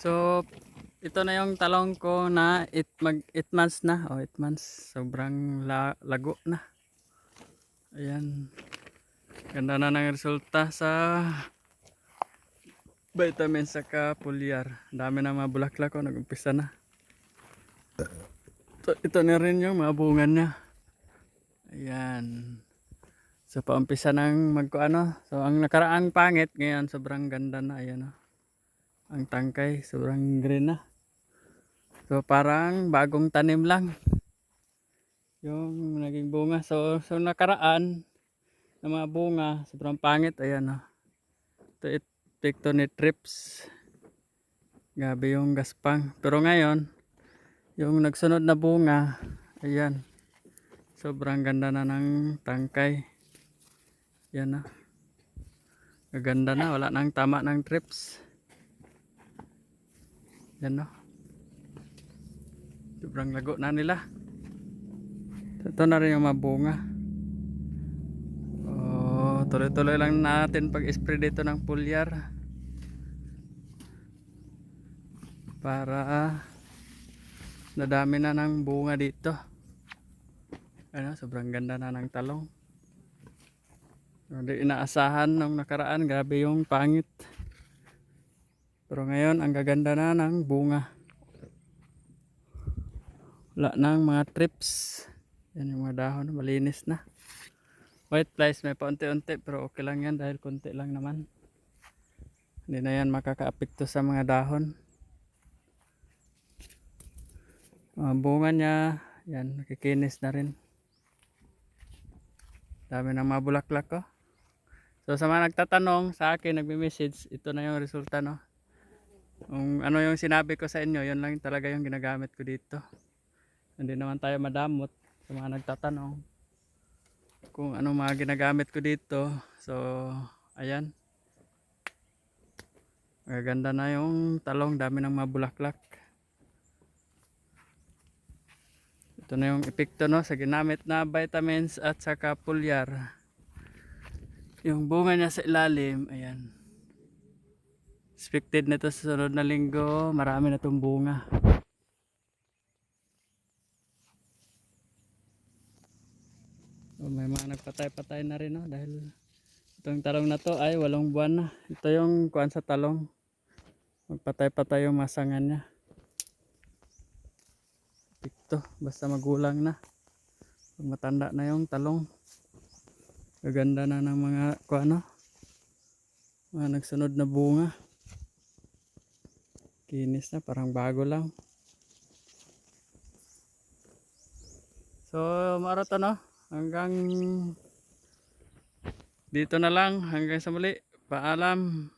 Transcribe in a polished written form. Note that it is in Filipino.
So, ito na yung talong ko na 8 months na. 8 months. Sobrang lago na. Ayan. Ganda na ng resulta sa vitamin saka foliar. Dami na mga bulaklak ko. Nag-umpisa na. Ito na rin yung mga bunga niya. Ayan. So, paumpisa ng magkuano. So, ang nakaraang pangit. Ngayon, sobrang ganda na. Ayan o. Ang tangkay, sobrang green na. So, parang bagong tanim lang yung naging bunga. So nakaraan ng mga bunga, sobrang pangit. Ayan o. Ito epekto ni trips. Gabi yung gaspang. Pero ngayon, yung nagsunod na bunga, ayan. Sobrang ganda na ng tangkay. Ayan o. Gaganda na, wala nang tama ng trips. Ayan o. Sobrang lago na nila. Ito na rin yung mga bunga. Tuloy-tuloy lang natin pag-spray dito ng foliar para nadami na ng bunga dito. Ano, sobrang ganda na ng talong. Hindi inaasahan nung nakaraan, grabe yung pangit. Pero ngayon, ang gaganda na ng bunga. Wala nang mga trips. Yan yung mga dahon, malinis na. White flies may paunti-unti pero okay lang yan dahil konti lang naman. Hindi na yan makaka-apekto sa mga dahon. Bunga niya, yan, nakikinis na rin. Dami ng mga bulaklak ko. So sa mga nagtatanong sa akin, nagme-message, ito na yung resulta, no. Kung ano yung sinabi ko sa inyo, yun lang talaga yung ginagamit ko dito. Hindi naman tayo madamot sa mga nagtatanong kung ano mga ginagamit ko dito. So ayan, maganda na yung talong, dami ng mga bulaklak. Ito na yung epekto, no, sa ginamit na vitamins at saka foliar. Yung bunga niya sa ilalim, ayan. Expected na ito sa sunod na linggo, marami na itong bunga. So, may mga nagpatay-patay na rin, no, dahil itong talong na to ay 8 buwan na. Ito yung kuwan sa talong. Magpatay-patay yung masangan niya. Ito, basta magulang na. Pag matanda na yung talong. Gaganda na ng mga kuwan, no, mga nagsunod na bunga. Kinis na, parang bago lang. So, marato, no, hanggang dito na lang. Hanggang sa muli. Paalam.